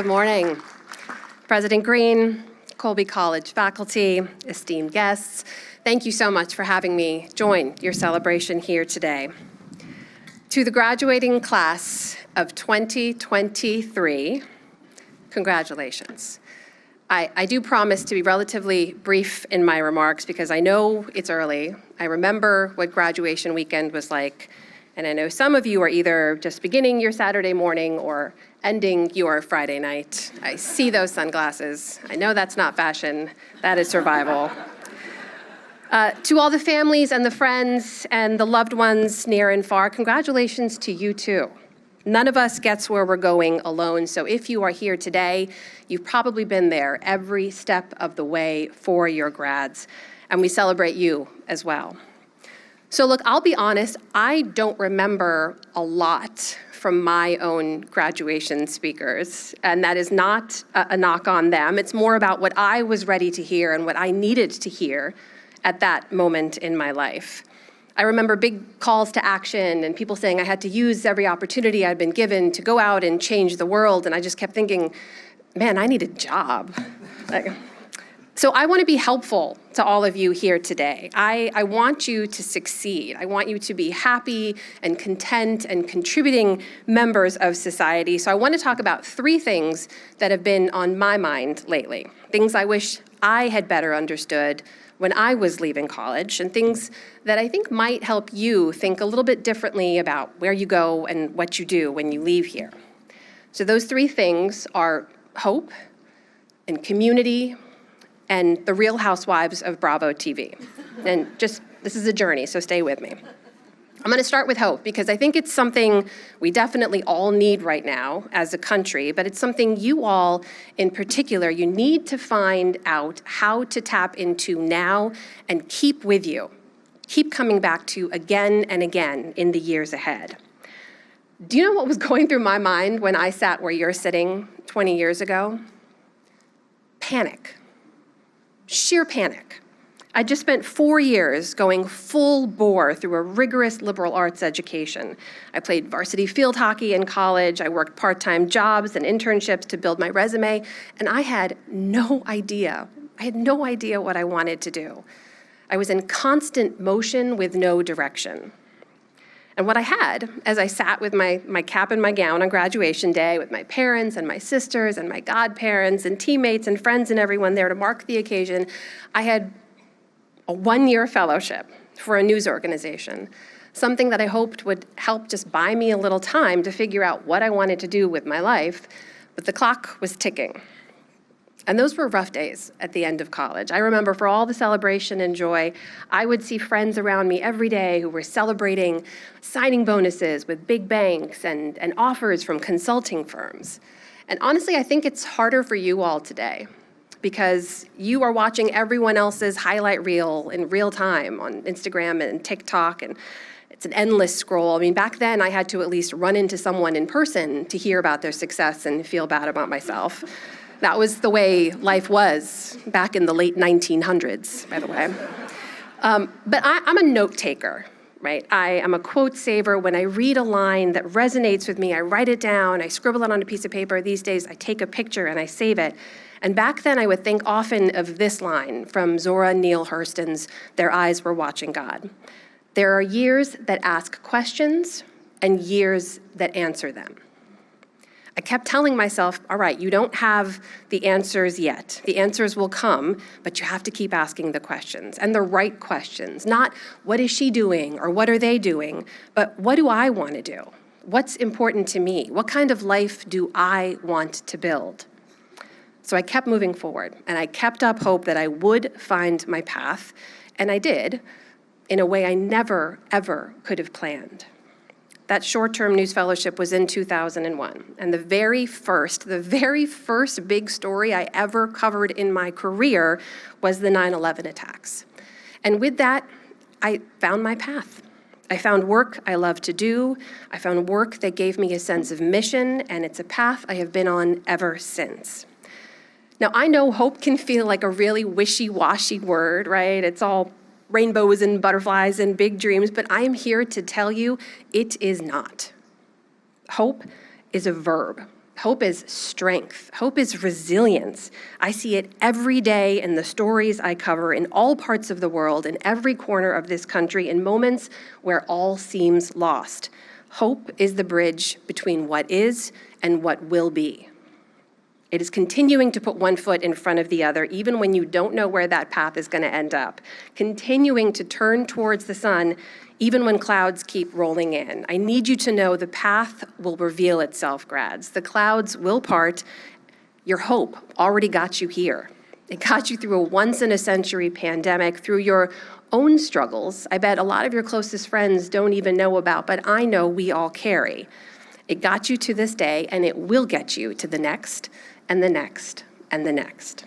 Good morning. President Green, Colby College faculty, esteemed guests, thank you so much for having me join your celebration here today. To the graduating class of 2023, congratulations. I do promise to be relatively brief in my remarks because I know it's early. I remember what graduation weekend was like, and I know some of you are either just beginning your Saturday morning or ending your Friday night. I see those sunglasses. I know that's not fashion, that is survival. To all the families and the friends and the loved ones near and far, congratulations to you too. None of us gets where we're going alone, so if you are here today, you've probably been there every step of the way for your grads, and we celebrate you as well. So look, I'll be honest, I don't remember a lot from my own graduation speakers, and that is not a knock on them. It's more about what I was ready to hear and what I needed to hear at that moment in my life. I remember big calls to action and people saying I had to use every opportunity I'd been given to go out and change the world, and I just kept thinking, man, I need a job. So I want to be helpful to all of you here today. I want you to succeed. I want you to be happy and content and contributing members of society. So I want to talk about three things that have been on my mind lately, things I wish I had better understood when I was leaving college, and things that I think might help you think a little bit differently about where you go and what you do when you leave here. So those three things are hope and community and the Real Housewives of Bravo TV. And this is a journey, so stay with me. I'm gonna start with hope because I think it's something we definitely all need right now as a country, but it's something you all in particular, you need to find out how to tap into now and keep with you, keep coming back to again and again in the years ahead. Do you know what was going through my mind when I sat where you're sitting 20 years ago? Panic. Sheer panic. I just spent 4 years going full bore through a rigorous liberal arts education. I played varsity field hockey in college. I worked part-time jobs and internships to build my resume, and I had no idea. What I wanted to do. I was in constant motion with no direction. And what I had, as I sat with my cap and my gown on graduation day with my parents and my sisters and my godparents and teammates and friends and everyone there to mark the occasion, I had a 1-year fellowship for a news organization, something that I hoped would help just buy me a little time to figure out what I wanted to do with my life, but the clock was ticking. And those were rough days at the end of college. I remember for all the celebration and joy, I would see friends around me every day who were celebrating signing bonuses with big banks and offers from consulting firms. And honestly, I think it's harder for you all today because you are watching everyone else's highlight reel in real time on Instagram and TikTok, and it's an endless scroll. I mean, back then I had to at least run into someone in person to hear about their success and feel bad about myself. That was the way life was back in the late 1900s, by the way. But I'm a note taker, right? I am a quote saver. When I read a line that resonates with me, I write it down, I scribble it on a piece of paper. These days, I take a picture and I save it. And back then, I would think often of this line from Zora Neale Hurston's Their Eyes Were Watching God. There are years that ask questions and years that answer them. I kept telling myself, all right, you don't have the answers yet. The answers will come, but you have to keep asking the questions, and the right questions. Not what is she doing or what are they doing, but what do I want to do? What's important to me? What kind of life do I want to build? So I kept moving forward, and I kept up hope that I would find my path, and I did in a way I never, ever could have planned. That short-term news fellowship was in 2001, and the very first big story I ever covered in my career was the 9/11 attacks. And with that, I found my path. I found work I love to do. I found work that gave me a sense of mission, and it's a path I have been on ever since. Now, I know hope can feel like a really wishy-washy word, right? It's all rainbows and butterflies and big dreams, but I am here to tell you it is not. Hope is a verb. Hope is strength. Hope is resilience. I see it every day in the stories I cover in all parts of the world, in every corner of this country, in moments where all seems lost. Hope is the bridge between what is and what will be. It is continuing to put one foot in front of the other, even when you don't know where that path is going to end up. Continuing to turn towards the sun, even when clouds keep rolling in. I need you to know the path will reveal itself, grads. The clouds will part. Your hope already got you here. It got you through a once-in-a-century pandemic, through your own struggles. I bet a lot of your closest friends don't even know about, but I know we all carry. It got you to this day, and it will get you to the next, and the next, and the next.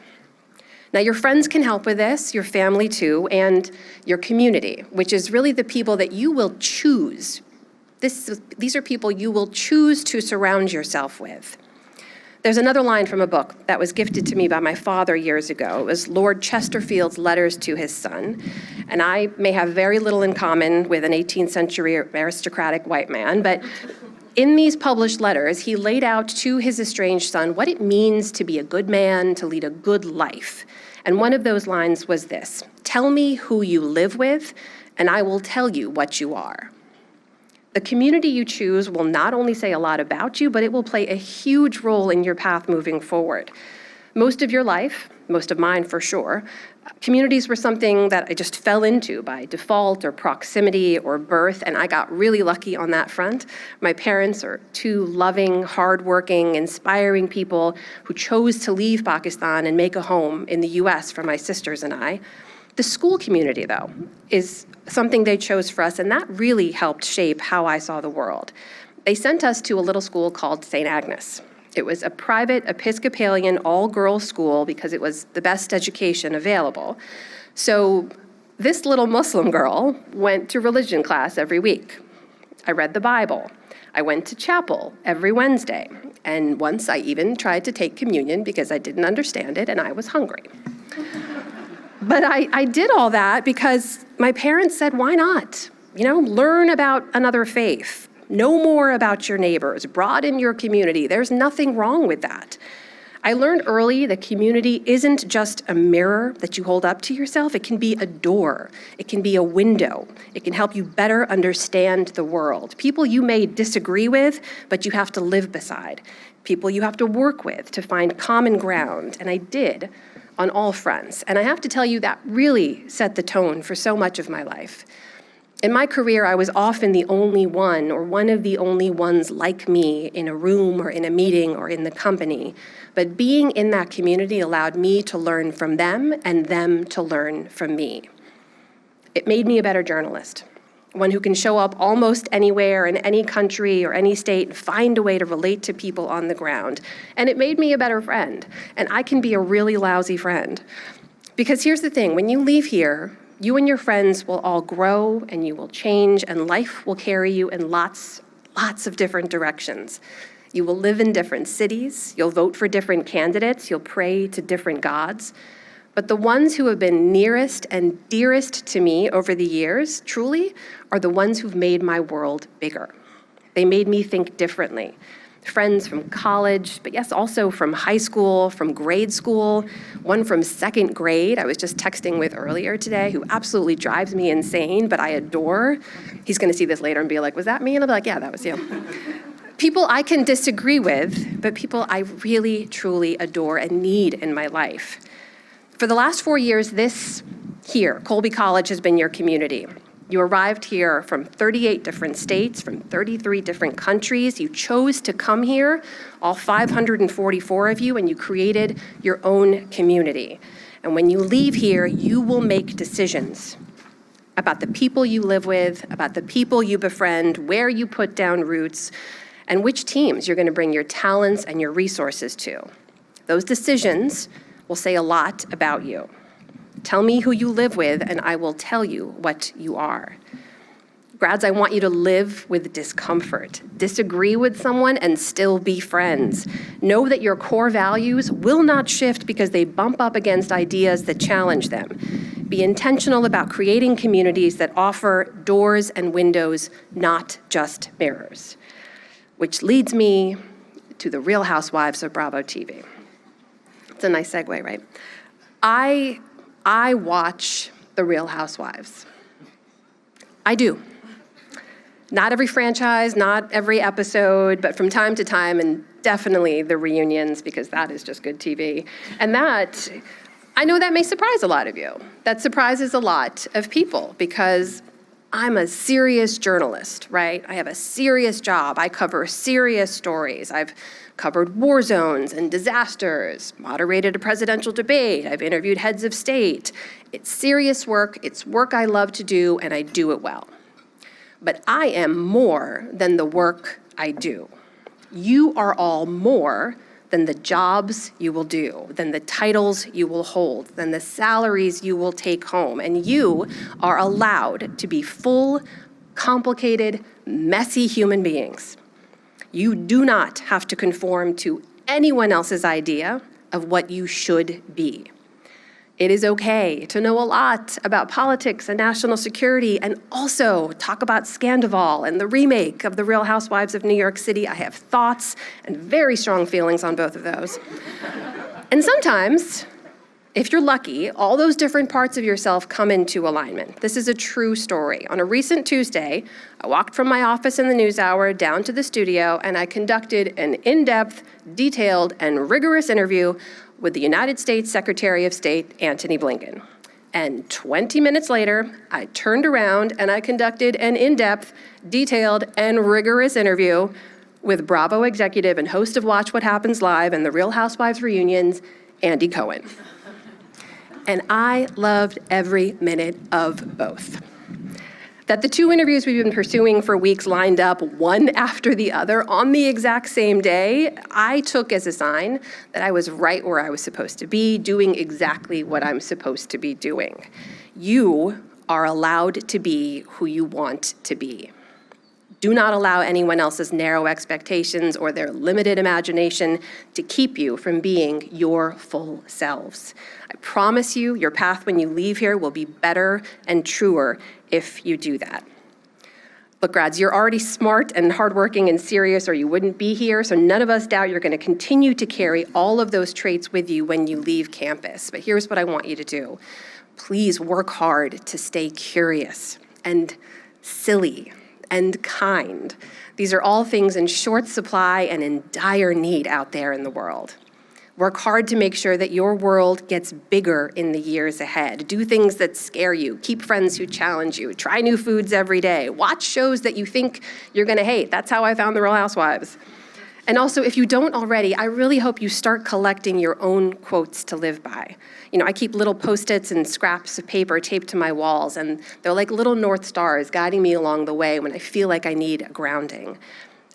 Now, your friends can help with this, your family too, and your community, which is really the people that you will choose. These are people you will choose to surround yourself with. There's another line from a book that was gifted to me by my father years ago. It was Lord Chesterfield's letters to his son, and I may have very little in common with an 18th century aristocratic white man, but in these published letters, he laid out to his estranged son what it means to be a good man, to lead a good life. And one of those lines was this: "Tell me who you live with, and I will tell you what you are." The community you choose will not only say a lot about you, but it will play a huge role in your path moving forward. Most of your life, most of mine for sure, communities were something that I just fell into by default or proximity or birth, and I got really lucky on that front. My parents are two loving, hardworking, inspiring people who chose to leave Pakistan and make a home in the US for my sisters and I. The school community, though, is something they chose for us, and that really helped shape how I saw the world. They sent us to a little school called St. Agnes. It was a private Episcopalian all-girls school because it was the best education available. So this little Muslim girl went to religion class every week. I read the Bible. I went to chapel every Wednesday. And once I even tried to take communion because I didn't understand it and I was hungry. But I did all that because my parents said, why not? Learn about another faith. Know more about your neighbors, broaden your community. There's nothing wrong with that. I learned early that community isn't just a mirror that you hold up to yourself. It can be a door. It can be a window. It can help you better understand the world. People you may disagree with, but you have to live beside. People you have to work with to find common ground. And I did on all fronts. And I have to tell you, that really set the tone for so much of my life. In my career, I was often the only one or one of the only ones like me in a room or in a meeting or in the company. But being in that community allowed me to learn from them and them to learn from me. It made me a better journalist, one who can show up almost anywhere in any country or any state and find a way to relate to people on the ground. And it made me a better friend. And I can be a really lousy friend. Because here's the thing, when you leave here, you and your friends will all grow and you will change and life will carry you in lots of different directions. You will live in different cities, you'll vote for different candidates, you'll pray to different gods. But the ones who have been nearest and dearest to me over the years, truly, are the ones who've made my world bigger. They made me think differently. Friends from college, but yes, also from high school, from grade school, one from second grade I was just texting with earlier today who absolutely drives me insane, but I adore. He's gonna see this later and be like, was that me? And I'll be like, yeah, that was you. People I can disagree with, but people I really, truly adore and need in my life. For the last 4 years, this here, Colby College, has been your community. You arrived here from 38 different states, from 33 different countries. You chose to come here, all 544 of you, and you created your own community. And when you leave here, you will make decisions about the people you live with, about the people you befriend, where you put down roots, and which teams you're going to bring your talents and your resources to. Those decisions will say a lot about you. Tell me who you live with, and I will tell you what you are. Grads, I want you to live with discomfort. Disagree with someone and still be friends. Know that your core values will not shift because they bump up against ideas that challenge them. Be intentional about creating communities that offer doors and windows, not just mirrors. Which leads me to the Real Housewives of Bravo TV. It's a nice segue, right? I watch the Real Housewives. I do. Not every franchise, not every episode, but from time to time, and definitely the reunions, because that is just good TV. And that, I know that may surprise a lot of you. That surprises a lot of people, because I'm a serious journalist, right? I have a serious job. I cover serious stories. I've covered war zones and disasters, moderated a presidential debate. I've interviewed heads of state. It's serious work. It's work I love to do, and I do it well. But I am more than the work I do. You are all more than the jobs you will do, than the titles you will hold, than the salaries you will take home. And you are allowed to be full, complicated, messy human beings. You do not have to conform to anyone else's idea of what you should be. It is okay to know a lot about politics and national security, and also talk about Scandival and the remake of The Real Housewives of New York City. I have thoughts and very strong feelings on both of those. And sometimes, if you're lucky, all those different parts of yourself come into alignment. This is a true story. On a recent Tuesday, I walked from my office in the NewsHour down to the studio, and I conducted an in-depth, detailed, and rigorous interview with the United States Secretary of State, Antony Blinken. And 20 minutes later, I turned around and I conducted an in-depth, detailed, and rigorous interview with Bravo executive and host of Watch What Happens Live and the Real Housewives reunions, Andy Cohen. And I loved every minute of both. That the two interviews we've been pursuing for weeks lined up one after the other on the exact same day, I took as a sign that I was right where I was supposed to be, doing exactly what I'm supposed to be doing. You are allowed to be who you want to be. Do not allow anyone else's narrow expectations or their limited imagination to keep you from being your full selves. I promise you, your path when you leave here will be better and truer if you do that. Look, grads, you're already smart and hardworking and serious, or you wouldn't be here, so none of us doubt you're going to continue to carry all of those traits with you when you leave campus. But here's what I want you to do. Please work hard to stay curious and silly and kind. These are all things in short supply and in dire need out there in the world. Work hard to make sure that your world gets bigger in the years ahead. Do things that scare you. Keep friends who challenge you. Try new foods every day. Watch shows that you think you're gonna hate. That's how I found The Real Housewives. And also, if you don't already, I really hope you start collecting your own quotes to live by. You know, I keep little Post-its and scraps of paper taped to my walls, and they're like little North Stars guiding me along the way when I feel like I need a grounding.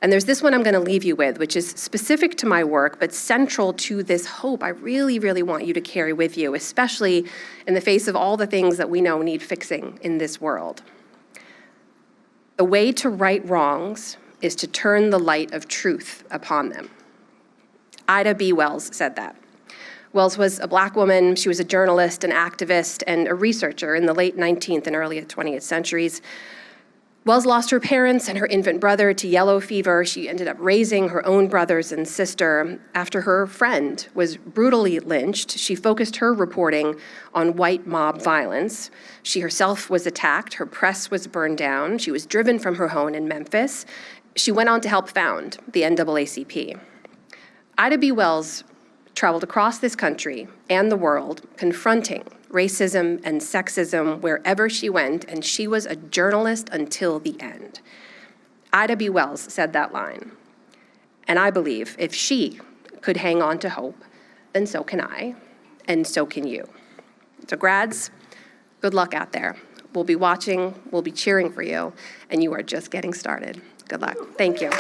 And there's this one I'm gonna leave you with, which is specific to my work, but central to this hope I really, really want you to carry with you, especially in the face of all the things that we know need fixing in this world. The way to right wrongs is to turn the light of truth upon them. Ida B. Wells said that. Wells was a Black woman. She was a journalist, an activist, and a researcher in the late 19th and early 20th centuries. Wells lost her parents and her infant brother to yellow fever. She ended up raising her own brothers and sister. After her friend was brutally lynched, she focused her reporting on white mob violence. She herself was attacked. Her press was burned down. She was driven from her home in Memphis. She went on to help found the NAACP. Ida B. Wells traveled across this country and the world confronting racism and sexism wherever she went, and she was a journalist until the end. Ida B. Wells said that line. And I believe if she could hang on to hope, then so can I, and so can you. So grads, good luck out there. We'll be watching, we'll be cheering for you, and you are just getting started. Good luck. Thank you.